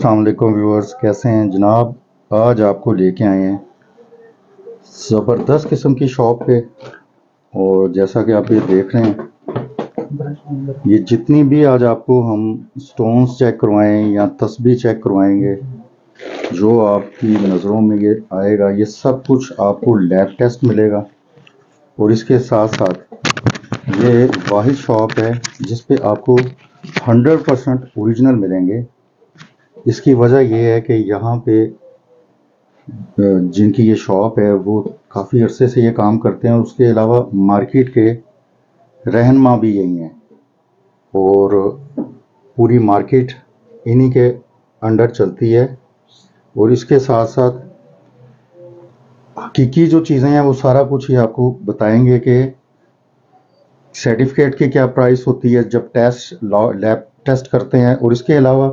अस्सलाम वालेकुम व्यूअर्स, कैसे हैं जनाब। आज आपको लेके आए हैं ज़बरदस्त किस्म की शॉप पे। और जैसा कि आप ये देख रहे हैं, ये जितनी भी आज आपको हम स्टोन्स चेक करवाएं या तस्बीह चेक करवाएंगे, जो आपकी नज़रों में ये आएगा, ये सब कुछ आपको लैब टेस्ट मिलेगा। और इसके साथ साथ ये वाहिद शॉप है जिस पे आपको 100% ओरिजिनल मिलेंगे। इसकी वजह यह है कि यहाँ पे जिनकी ये शॉप है वो काफ़ी अरसे से ये काम करते हैं। उसके अलावा मार्केट के रहनुमा भी यही हैं और पूरी मार्केट इन्हीं के अंडर चलती है। और इसके साथ साथ हकीकी जो चीज़ें हैं वो सारा कुछ ही आपको बताएंगे कि सर्टिफिकेट की क्या प्राइस होती है जब लैब टेस्ट करते हैं, और इसके अलावा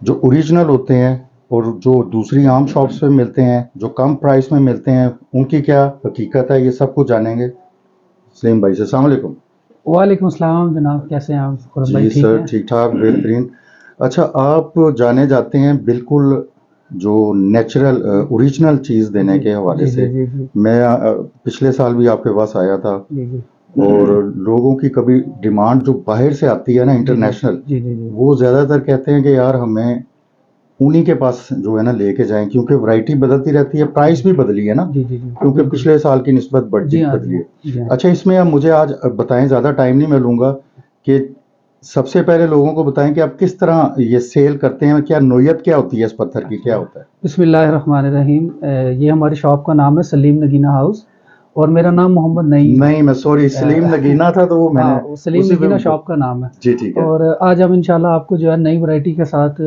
जो ओरिजिनल होते हैं और जो दूसरी आम शॉप्स पे मिलते हैं, जो कम प्राइस में मिलते हैं, उनकी क्या हकीकत है, ये सब कुछ जानेंगे। सलीम भाई से अस्सलाम वालेकुम। वालेकुम सलाम जनाब, कैसे हैं आप? जी सर, ठीक ठाक, बेहतरीन। अच्छा, आप जाने जाते हैं बिल्कुल जो नेचुरल ओरिजिनल चीज़ देने के हवाले से। मैं पिछले साल भी आपके पास आया था और लोगों की कभी डिमांड जो बाहर से आती है ना, इंटरनेशनल, वो ज़्यादातर कहते हैं कि यार हमें उन्हीं के पास जो है ना लेके जाएं, क्योंकि वैरायटी बदलती रहती है, प्राइस भी बदली है ना, क्योंकि पिछले साल की निस्बत बदली है। अच्छा, इसमें आप मुझे आज बताएं, ज़्यादा टाइम नहीं मैं लूँगा, कि सबसे पहले लोगों को बताएं कि आप किस तरह ये सेल करते हैं, क्या नोयत क्या होती है इस पत्थर की, क्या होता है? बिस्मिल्लाहिर्रहमानिर्रहीम। ये हमारी शॉप का नाम है सलीम नगीना हाउस और मेरा नाम मोहम्मद नईम। नहीं, मैं सॉरी, सलीम नगीना था तो वो मैंने सलीम नगीना शॉप का नाम है। जी ठीक है। और आज हम इंशाल्लाह आपको जो है नई वैरायटी के साथ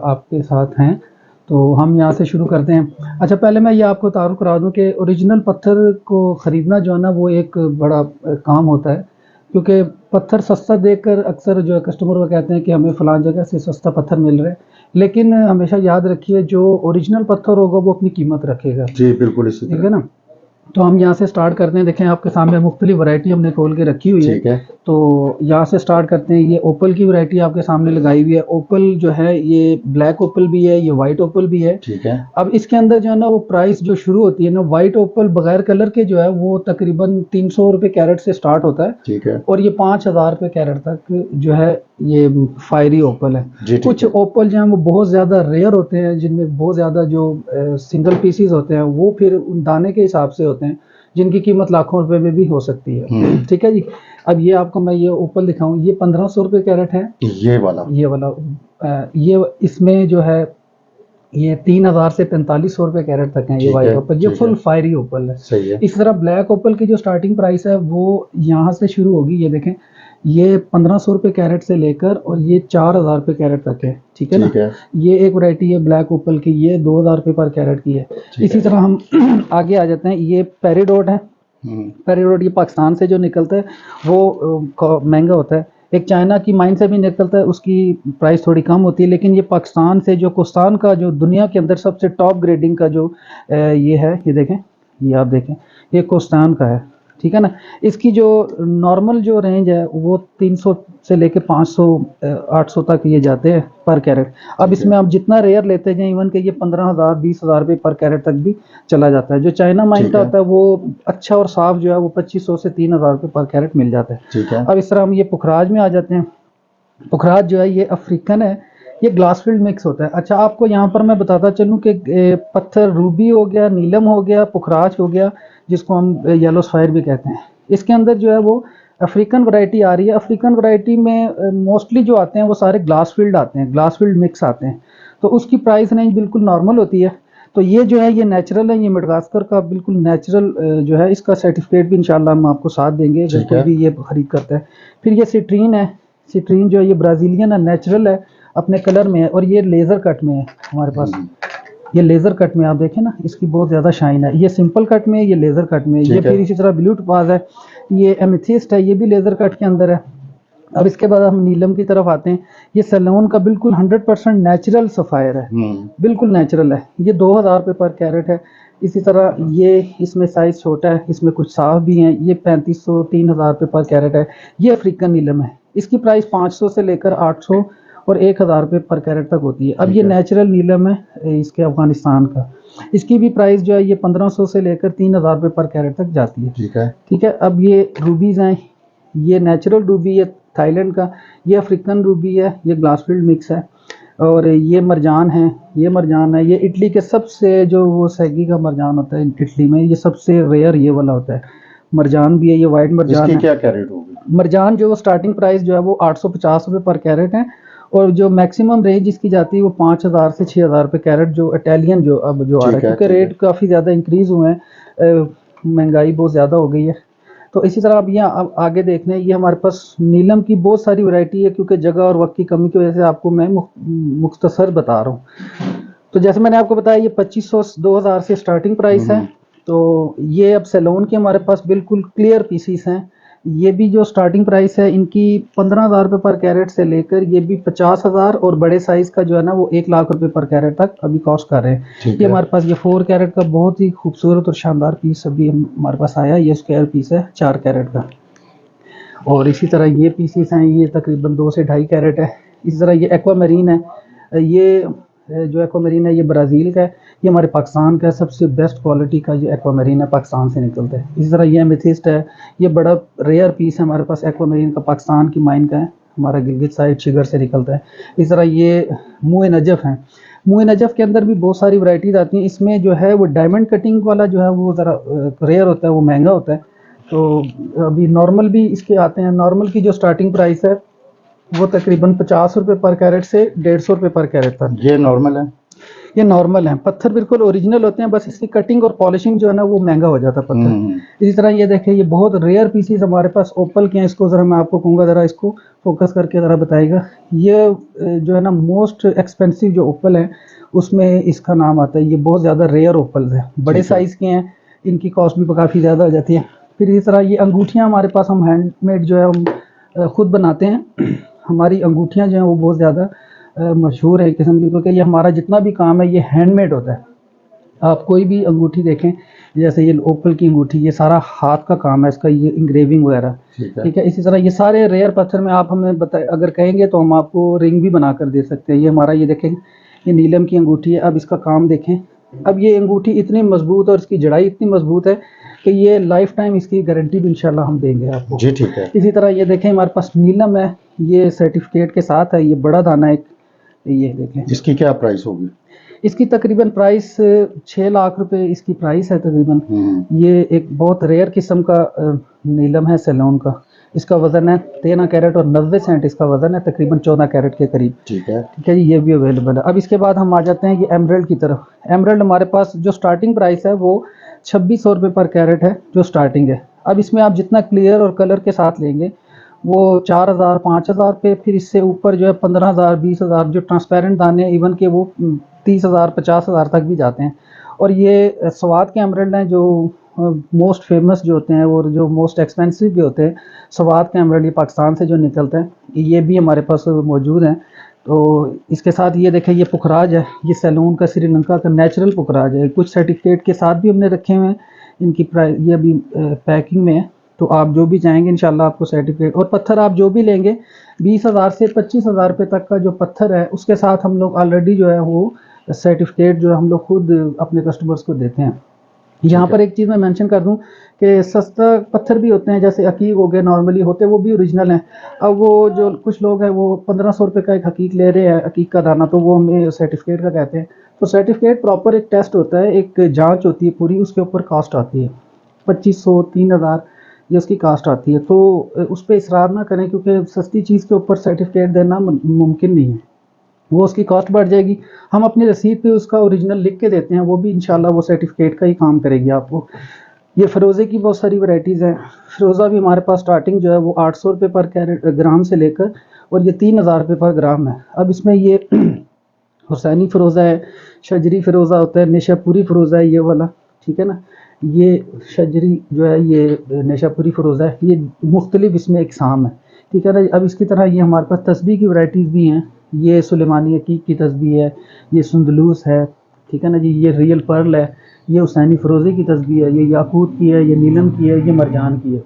आपके साथ हैं, तो हम यहाँ से शुरू करते हैं। अच्छा, पहले मैं ये आपको तारुफ करा दूँ कि ओरिजिनल पत्थर को ख़रीदना जो है ना वो एक बड़ा काम होता है, क्योंकि पत्थर सस्ता देखकर अक्सर जो है कस्टमर वो कहते हैं कि हमें फ़लाँ जगह से सस्ता पत्थर मिल रहा है, लेकिन हमेशा याद रखिए जो ओरिजिनल पत्थर होगा वो अपनी कीमत रखेगा। जी बिल्कुल, इसी ठीक है ना। तो हम यहाँ से स्टार्ट करते हैं। देखें आपके सामने मुख्तलिफ वैरायटी हमने खोल के रखी हुई है। तो यहाँ से स्टार्ट करते हैं। ये ओपल की वैरायटी आपके सामने लगाई हुई है। ओपल जो है ये ब्लैक ओपल भी है, ये वाइट ओपल भी है। ठीक है। अब इसके अंदर जो है ना वो प्राइस जो शुरू होती है ना, वाइट ओपल बगैर कलर के जो है वो तकरीबन 300 रुपये कैरेट से स्टार्ट होता है। ठीक है। और ये 5000 रुपये कैरेट तक जो है ये फायरी ओपल है। कुछ ओपल जो है वो बहुत ज़्यादा रेयर होते हैं, जिनमें बहुत ज़्यादा जो सिंगल पीसीज होते हैं वो फिर दाने के हिसाब से होते हैं, जिनकी कीमत लाखों रुपए में भी हो सकती है। ठीक है जी। अब ये आपको मैं ये ओपल दिखाऊं, ये 1500 रुपये कैरेट है। ये वाला ये इसमें जो है ये 3000 से 4500 रुपये कैरेट तक है ये वाइट ओपल। ये फुल फायरी ओपल है। सही है। इस तरह ब्लैक ओपल की जो स्टार्टिंग प्राइस है वो यहाँ से शुरू होगी। ये देखें, ये 1500 रुपये कैरेट से लेकर और ये 4000 रुपये कैरेट तक है। ठीक है ना। ये एक वैरायटी है ब्लैक ओपल की, ये 2000 रुपये पर कैरेट की है। इसी तरह हम आगे आ जाते हैं। ये पेरिडोट है। पेरिडोट ये पाकिस्तान से जो निकलता है वो महंगा होता है। एक चाइना की माइन से भी निकलता है, उसकी प्राइस थोड़ी कम होती है, लेकिन ये पाकिस्तान से जो कोस्तान का जो दुनिया के अंदर सबसे टॉप ग्रेडिंग का जो ये है, ये देखें, ये आप देखें, ये कोस्तान का है। ठीक है ना। इसकी जो नॉर्मल जो रेंज है वो 300 से लेके 500 800 तक ये जाते हैं पर कैरेट। अब इसमें आप जितना रेयर लेते जाएं, इवन के ये 15,000 20,000 रुपये पर कैरेट तक भी चला जाता है। जो चाइना माइन का होता है वो अच्छा और साफ जो है वो 2500 से 3000 रुपये पर कैरेट मिल जाता है। अब इस तरह हम ये पुखराज में आ जाते हैं। पुखराज जो है ये अफ्रीकन है, ये ग्लास फील्ड मिक्स होता है। अच्छा, आपको यहाँ पर मैं बताता चलूँ कि पत्थर रूबी हो गया, नीलम हो गया, पुखराज हो गया, जिसको हम येलो सफायर भी कहते हैं, इसके अंदर जो है वो अफ्रीकन वैरायटी आ रही है। अफ्रीकन वैरायटी में मोस्टली जो आते हैं वो सारे ग्लास फील्ड आते हैं, ग्लास फील्ड मिक्स आते हैं, तो उसकी प्राइस रेंज बिल्कुल नॉर्मल होती है। तो ये जो है ये नेचुरल है, ये मेडागास्कर का बिल्कुल नेचुरल जो है, इसका सर्टिफिकेट भी इंशाल्लाह हम आपको साथ देंगे अगर कोई भी ये खरीद करता है। फिर ये सिट्रीन है। सिट्रीन जो है ये ब्राज़ीलियन है, नेचुरल है, अपने कलर में है, और ये लेज़र कट में है हमारे पास। ये लेज़र कट में आप देखें ना, इसकी बहुत ज़्यादा शाइन है। ये सिंपल कट में है, ये लेज़र कट में है। ये फिर इसी तरह ब्लू टोपाज है, ये एमेथिस्ट है, ये भी लेज़र कट के अंदर है। अब इसके बाद हम नीलम की तरफ आते हैं। ये सैलोन का बिल्कुल 100% नेचुरल सफ़ायर है, बिल्कुल नेचुरल है। ये 2000 रुपये पर कैरेट है। इसी तरह ये इसमें साइज़ छोटा है, इसमें कुछ साफ भी हैं, ये 3500 3000 रुपये पर कैरेट है। ये अफ्रीकन नीलम है, इसकी प्राइस 500 से लेकर 800 और 1000 रुपये पर कैरेट तक होती है। अब ये नेचुरल नीलम है इसके अफगानिस्तान का, इसकी भी प्राइस जो है ये 1500 से लेकर 3000 रुपये पर कैरेट तक जाती है। ठीक है। अब ये रूबीज़ हैं, ये नेचुरल रूबी है थाईलैंड का, ये अफ्रीकन रूबी है, ये ग्लासफील्ड मिक्स है, और ये मरजान है, ये मरजान है, ये इटली के सबसे जो वो सैगी का मरजान होता है इटली में, ये सबसे रेयर ये वाला होता है। मरजान भी है, ये वाइट मरजान इसकी है। क्या कैरेट होगी? मरजान जो स्टार्टिंग प्राइस जो है वो 850 रुपये पर कैरेट है, और जो मैक्सिमम रेंज इसकी जाती है वो 5000 से 6000 रुपये कैरेट, जो इटालियन जो अब जो आ रहा है, क्योंकि रेट काफ़ी ज़्यादा इंक्रीज़ हुए हैं, महंगाई बहुत ज़्यादा हो गई है। तो इसी तरह अब यहाँ अब आगे देख लें, ये हमारे पास नीलम की बहुत सारी वैरायटी है, क्योंकि जगह और वक्त की कमी की वजह से आपको मैं मुख्तसर बता रहा हूँ। तो जैसे मैंने आपको बताया ये 2500 2000 से स्टार्टिंग प्राइस है। तो ये अब सैलून के हमारे पास बिल्कुल क्लियर पीसीस हैं, ये भी जो स्टार्टिंग प्राइस है इनकी 15,000 रुपये पर कैरेट से लेकर ये भी 50,000, और बड़े साइज़ का जो है ना वो 1 लाख रुपए पर कैरेट तक अभी कॉस्ट कर रहे हैं। ये हमारे पास ये 4 कैरेट का बहुत ही खूबसूरत और शानदार पीस अभी हमारे पास आया, ये स्क्वायर पीस है 4 कैरेट का। और इसी तरह ये पीसीस हैं, ये तकरीबन 2 से 2.5 कैरेट है। इसी तरह ये एक्वामरीन है, ये जो एक्वामरीन है ये ब्राज़ील का है, ये हमारे पाकिस्तान का है, सबसे बेस्ट क्वालिटी का ये एक्वामरीन है, पाकिस्तान से निकलता है। इसी तरह ये एमेथिस्ट है, ये बड़ा रेयर पीस है हमारे पास एक्वामरीन का, पाकिस्तान की माइन का है, हमारा गिलगित साइड शिगर से निकलता है। इस तरह ये मुए नजफ़ हैं, मुए नजफ़ के अंदर भी बहुत सारी वैरायटीज़ आती हैं। इसमें जो है वो डायमंड कटिंग वाला जो है वो ज़रा रेयर होता है, वो महंगा होता है। तो अभी नॉर्मल भी इसके आते हैं, नॉर्मल की जो स्टार्टिंग प्राइस है वो तकरीबन 50 रुपये पर कैरेट से 150 रुपये पर कैरेट तक। ये नॉर्मल है? ये नॉर्मल है, पत्थर बिल्कुल ओरिजिनल होते हैं, बस इसकी कटिंग और पॉलिशिंग जो है ना वो महंगा हो जाता है पत्थर। इसी तरह ये देखें, ये बहुत रेयर पीसीज हमारे पास ओपल के हैं, इसको ज़रा मैं आपको कहूँगा ज़रा इसको फोकस करके ज़रा बताइएगा। ये जो है ना मोस्ट एक्सपेंसिव जो ओपल है उसमें इसका नाम आता है, ये बहुत ज़्यादा रेयर ओपल्स हैं, बड़े साइज़ के हैं, इनकी कॉस्ट भी काफ़ी ज़्यादा हो जाती है। फिर इस तरह ये अंगूठियाँ हमारे पास हम हैंडमेड जो है हम खुद बनाते हैं। हमारी अंगूठियाँ जो हैं वो बहुत ज़्यादा मशहूर है एक किस्म की, क्योंकि ये हमारा जितना भी काम है ये हैंडमेड होता है। आप कोई भी अंगूठी देखें, जैसे ये ओपल की अंगूठी, ये सारा हाथ का काम है इसका, ये इंग्रेविंग वगैरह, ठीक है। इसी तरह ये सारे रेयर पत्थर में आप हमें बताए अगर कहेंगे तो हम आपको रिंग भी बना कर दे सकते हैं। ये हमारा ये देखें, ये नीलम की अंगूठी है। अब इसका काम देखें, अब ये अंगूठी इतनी मजबूत और इसकी जड़ाई इतनी मजबूत है कि ये लाइफ टाइम इसकी गारंटी भी इंशाल्लाह हम देंगे आपको। जी ठीक है। इसी तरह ये देखें हमारे पास नीलम है, ये सर्टिफिकेट के साथ है, ये बड़ा दाना एक, ये देखें। इसकी क्या प्राइस होगी? इसकी तकरीबन प्राइस 6 लाख रुपए इसकी प्राइस है तकरीबन। ये एक बहुत रेयर किस्म का नीलम है सैलून का। इसका वज़न है 13 कैरेट और 90 सेंट इसका वज़न है, तकरीबन 14 कैरेट के करीब। ठीक है जी, ये भी अवेलेबल है। अब इसके बाद हम आ जाते हैं ये एमरल्ड की तरफ। एमरल्ड हमारे पास जो स्टार्टिंग प्राइस है वो 2600 रुपये पर कैरेट है, जो स्टार्टिंग है। अब इसमें आप जितना क्लियर और कलर के साथ लेंगे वो 4000 5000 पे, फिर इससे ऊपर जो है 15000 20000, जो ट्रांसपेरेंट दाने इवन के वो 30000 50000 तक भी जाते हैं। और ये स्वाद के एमरल्ड हैं जो मोस्ट फेमस जो होते हैं और जो मोस्ट एक्सपेंसिव भी होते हैं। स्वाद के एमरल्ड ये पाकिस्तान से जो निकलते हैं, ये भी हमारे पास मौजूद हैं। तो इसके साथ ये देखें, ये पुखराज है, ये सैलून का श्रीलंका का नेचुरल पुखराज है, कुछ सर्टिफिकेट के साथ भी हमने रखे हुए हैं। इनकी प्राइस ये अभी पैकिंग में है, तो आप जो भी चाहेंगे इंशाल्लाह आपको सर्टिफिकेट और पत्थर आप जो भी लेंगे 20,000 से 25,000 रुपये तक का जो पत्थर है उसके साथ हम लोग ऑलरेडी जो है वो सर्टिफिकेट जो है हम लोग खुद अपने कस्टमर्स को देते हैं। यहाँ पर एक चीज़ मैं मेंशन कर दूं कि सस्ता पत्थर भी होते हैं, जैसे अकीक हो गए, नॉर्मली होते वो भी ओरिजिनल हैं। अब वो जो कुछ लोग हैं वो 1500 रुपये का एक हकीक ले रहे हैं, अकीक का दाना, तो वो हमें सर्टिफिकेट का कहते हैं। तो सर्टिफिकेट प्रॉपर एक टेस्ट होता है, एक जांच होती है पूरी, उसके ऊपर कास्ट आती है 2500 3000 ये उसकी कास्ट आती है। तो उस पर इसरार ना करें, क्योंकि सस्ती चीज़ के ऊपर सर्टिफिकेट देना मुमकिन नहीं है, वो उसकी कॉस्ट बढ़ जाएगी। हम अपनी रसीद पे उसका ओरिजिनल लिख के देते हैं, वो भी इंशाल्लाह वो सर्टिफिकेट का ही काम करेगी आपको। ये फ़िरोज़े की बहुत सारी वैरायटीज़ हैं। फ़िरोज़ा भी हमारे पास स्टार्टिंग जो है वो 800 रुपये पर कैरेट ग्राम से लेकर और ये 3000 रुपये पर ग्राम है। अब इसमें ये हुसैनी फ़िरोज़ा है, शजरी फ़िरोज़ा होता है, निशापुरी फ़िरोज़ा है ये वाला, ठीक है ना। ये शजरी जो है ये निशापुरी फ़िरोज़ा है, ये मुख्तलिफ इसमें इकसाम है, ठीक है ना। अब इसकी तरह ये हमारे पास तस्बीह की वैरायटीज़ भी हैं। ये सुलेमानी अकीक की तस्बीह है, ये सुंदलूस है, ठीक है ना जी। ये रियल पर्ल है, ये हुसैनी फ़िरोज़े की तस्बीह है, ये याकूत की है, ये नीलम की है, ये मरजान की है।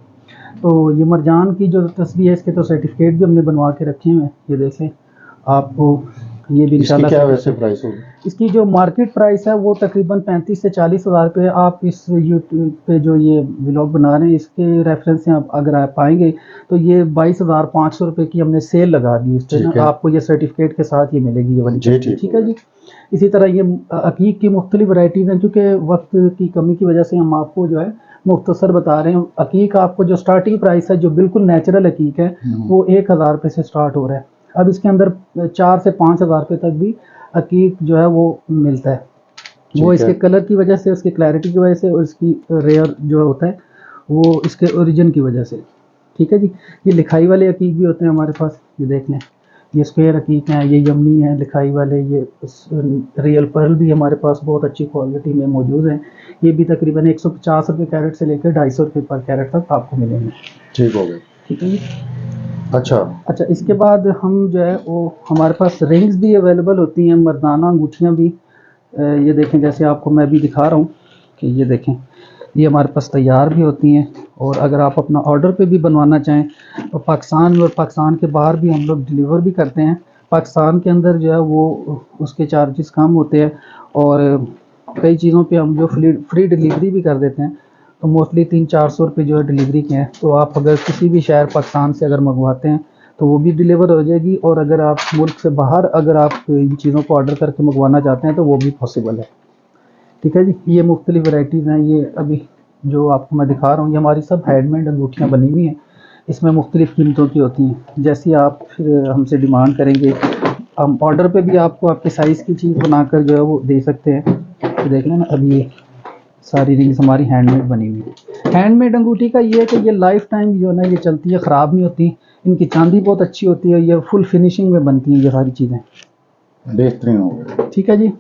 तो ये मरजान की जो तस्बीह है इसके तो सर्टिफिकेट भी हमने बनवा के रखे हुए हैं, ये देखें। आपको ये भी इसकी इंशाल्लाह क्या वैसे प्राइस होगी? इसकी जो मार्केट प्राइस है वो तकरीबन 35 से 40 हज़ार रुपये। आप इस यूट्यूब पे जो ये व्लॉग बना रहे हैं इसके रेफरेंस से आप अगर आप पाएंगे तो ये 22,500 रुपये की हमने सेल लगा दी इस पर ना। आपको ये सर्टिफिकेट के साथ ये मिलेगी ये वाली चीज़, ठीक है जी। इसी तरह ये अकीक की मुख्तलिफ वैराइटीज़ हैं, चूँकि वक्त की कमी की वजह से हम आपको जो है मुख्तसर बता रहे हैं। अकीक आपको जो स्टार्टिंग प्राइस है जो बिल्कुल नेचुरल अकीक है वो 1,000 रुपये से स्टार्ट हो रहा है। अब इसके अंदर 4 से 5,000 रुपये तक भी अकीक जो है वो मिलता है। वो इसके कलर की वजह से, उसकी क्लैरिटी की वजह से और इसकी रेयर जो होता है वो इसके ओरिजिन की वजह से, ठीक है जी। ये लिखाई वाले अकीक भी होते हैं हमारे पास, ये देख लें, ये स्क्वायर अकीक हैं, ये यमनी हैं लिखाई वाले, ये रियल पर्ल भी हमारे पास बहुत अच्छी क्वालिटी में मौजूद हैं। ये भी तकरीबन 150 रुपये कैरेट से लेकर 250 रुपये पर कैरेट तक आपको मिलेंगे। ठीक हो गया, ठीक है जी। अच्छा, इसके बाद हम जो है वो हमारे पास रिंग्स भी अवेलेबल होती हैं, मर्दाना अंगूठियाँ भी। ये देखें, जैसे आपको मैं भी दिखा रहा हूँ कि ये देखें, ये हमारे पास तैयार भी होती हैं। और अगर आप अपना ऑर्डर पे भी बनवाना चाहें तो पाकिस्तान में और पाकिस्तान के बाहर भी हम लोग डिलीवर भी करते हैं। पाकिस्तान के अंदर जो है वो उसके चार्जेस कम होते हैं और कई चीज़ों पे हम जो फ्री डिलीवरी भी कर देते हैं। तो मोस्टली 300-400 रुपये जो है डिलीवरी के हैं। तो आप अगर किसी भी शहर पाकिस्तान से अगर मंगवाते हैं तो वो भी डिलीवर हो जाएगी, और अगर आप मुल्क से बाहर अगर आप इन चीज़ों को ऑर्डर करके मंगवाना चाहते हैं तो वो भी पॉसिबल है, ठीक है जी। ये मुख्तलिफ वैराइटीज़ हैं। ये अभी जो आपको मैं दिखा रहा हूँ ये हमारी सब हैंडमेड अंगूठियाँ बनी हुई हैं। इसमें मुख्तलिफ कीमतों की होती हैं। जैसी आप फिर हमसे डिमांड करेंगे हम ऑर्डर पे भी आपको आपके साइज़ की चीज़ बनाकर जो है वो दे सकते हैं। तो देख लें ना, अभी ये सारी रिंग्स हमारी हैंडमेड बनी हुई है। हैंडमेड अंगूठी का ये है कि ये लाइफ टाइम जो है ना ये चलती है, ख़राब नहीं होती। इनकी चांदी बहुत अच्छी होती है, ये फुल फिनिशिंग में बनती हैं ये सारी चीज़ें। बेहतरीन हो गया, ठीक है जी।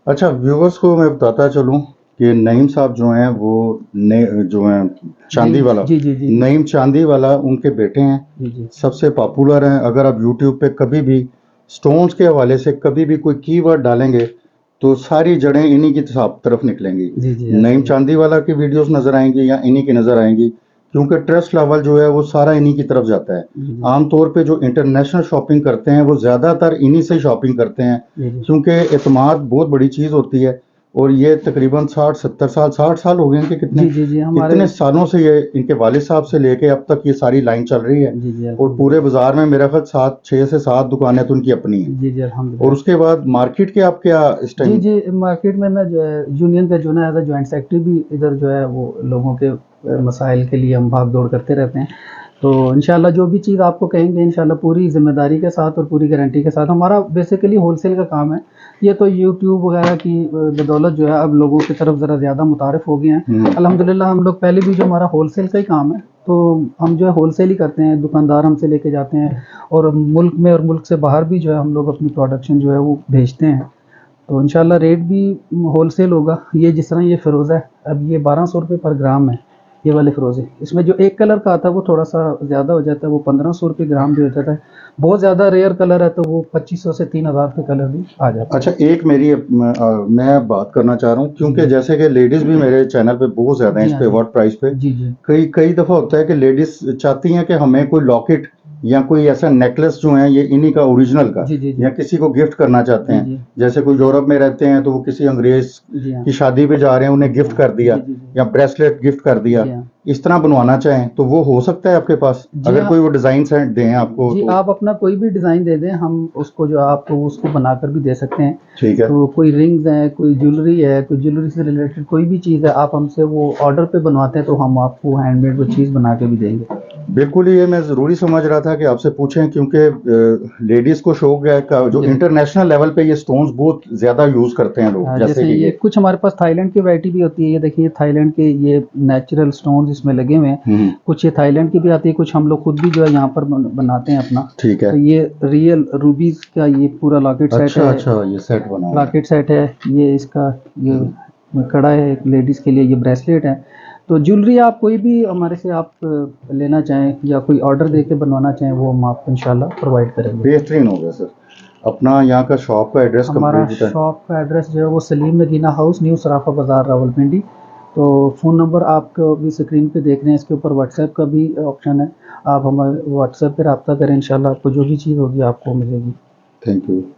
अच्छा, व्यूवर्स को मैं बताता चलूँ कि नईम साहब जो हैं वो जो हैं चांदी वाला, जी। नईम चांदी वाला उनके बेटे हैं, जी। सबसे पॉपुलर हैं। अगर आप यूट्यूब पे कभी भी स्टोन्स के हवाले से कभी भी कोई कीवर्ड डालेंगे तो सारी जड़ें इन्हीं की तरफ निकलेंगी। नईम चांदी वाला की वीडियोस नज़र आएंगी या इन्हीं की नज़र आएंगी, क्योंकि ट्रस्ट लेवल जो है वो सारा इन्हीं की तरफ जाता है। आमतौर पे जो इंटरनेशनल शॉपिंग करते हैं वो ज़्यादातर इन्हीं से शॉपिंग करते हैं, क्योंकि एतमाद बहुत बड़ी चीज़ होती है। और ये तकरीबन 60 साल हो गए हैं कि कितने सालों से ये इनके वालिद साहब से लेके अब तक ये सारी लाइन चल रही है। और पूरे बाजार में मेरा ख्याल 6 से 7 दुकानें तो उनकी अपनी हैं। और उसके बाद मार्केट के आप क्या इस टाइम? जी, मार्केट में मैं जो है यूनियन का जो ना एज अ जॉइंट सेक्रेटरी भी इधर जो है वो लोगों के मसाइल के लिए हम भाग दौड़ करते रहते हैं। तो इंशाल्लाह जो भी चीज़ आपको कहेंगे इंशाल्लाह पूरी ज़िम्मेदारी के साथ और पूरी गारंटी के साथ। हमारा बेसिकली होलसेल का काम है। ये तो यूट्यूब वगैरह की बदौलत जो है अब लोगों की तरफ ज़रा ज़्यादा मुतारिफ हो गए हैं। अल्हम्दुलिल्लाह हम लोग पहले भी जो हमारा होलसेल का ही काम है तो हम जो है होलसेल ही करते हैं, दुकानदार हमसे लेके जाते हैं और मुल्क में और मुल्क से बाहर भी जो है हम लोग अपनी प्रोडक्शन जो है वो भेजते हैं। तो इंशाल्लाह रेट भी होलसेल होगा। ये जिस तरह ये फ़िरोज़ा है, अब ये 1200 रुपये पर ग्राम है, ये वाले फ़िरोज़े। इसमें जो एक कलर का आता है वो थोड़ा सा ज़्यादा हो जाता है, वो 1500 रुपये ग्राम भी हो जाता है। बहुत ज़्यादा रेयर कलर है तो वो 2500 से 3000 रुपये कलर भी आ जाता है। अच्छा, एक मेरी मैं बात करना चाह रहा हूँ, क्योंकि जैसे कि लेडीज़ भी मेरे चैनल पे बहुत ज़्यादा हैं इस पे व्हाट प्राइस पे। कई दफ़ा होता है कि लेडीज़ चाहती हैं कि हमें कोई लॉकेट या कोई ऐसा नेकलेस जो है ये इन्हीं का ओरिजिनल का, या किसी को गिफ्ट करना चाहते हैं। जैसे कोई यूरोप में रहते हैं तो वो किसी अंग्रेज की शादी पे जा रहे हैं, उन्हें गिफ्ट कर दिया या ब्रेसलेट गिफ्ट कर दिया, इस तरह बनवाना चाहें तो वो हो सकता है आपके पास? अगर कोई वो डिज़ाइन सेट दें आपको जी, तो आप अपना कोई भी डिज़ाइन दे दें, हम उसको जो आपको उसको बनाकर भी दे सकते हैं। ठीक है। तो कोई रिंग्स हैं, कोई ज्वेलरी है, कोई ज्वेलरी से रिलेटेड कोई भी चीज़ है, आप हमसे वो ऑर्डर पे बनवाते हैं तो हम आपको हैंडमेड वो चीज़ बना के भी देंगे। बिल्कुल, ये मैं ज़रूरी समझ रहा था कि आपसे पूछें, क्योंकि लेडीज़ को शौक है का जो इंटरनेशनल लेवल पे ये स्टोन्स बहुत ज़्यादा यूज़ करते हैं लोग। जैसे ये कुछ हमारे पास थाईलैंड की वैरायटी भी होती है। ये देखिए थाईलैंड के ये नेचुरल स्टोन्स इसमें लगे हुए हैं। कुछ ये थाईलैंड की भी आती है, कुछ हम लोग खुद भी जो है यहाँ पर बनाते हैं अपना। ठीक है। तो ये रियल रूबीज का ये पूरा लॉकेट सेट है। अच्छा, ये सेट बना है। लॉकेट सेट है ये, इसका ये कड़ा है एक लेडीज़ के लिए, ये ब्रेसलेट है। तो ज्वेलरी आप कोई भी हमारे से आप लेना चाहें या कोई ऑर्डर दे के बनवाना चाहें वो हम आपको इंशाल्लाह प्रोवाइड करेंगे। बेहतरीन हो गया सर। अपना यहाँ का शॉप का एड्रेस हमारा शॉप का एड्रेस जो है वो सलीम नगीना हाउस, न्यू सराफा बाज़ार, रावलपिंडी। तो फ़ोन नंबर आपको भी स्क्रीन पे देख रहे हैं, इसके ऊपर व्हाट्सएप का भी ऑप्शन है। आप हमारे व्हाट्सएप पे रब्ता करें, इंशाल्लाह आपको जो भी चीज़ होगी आपको मिलेगी। Thank you.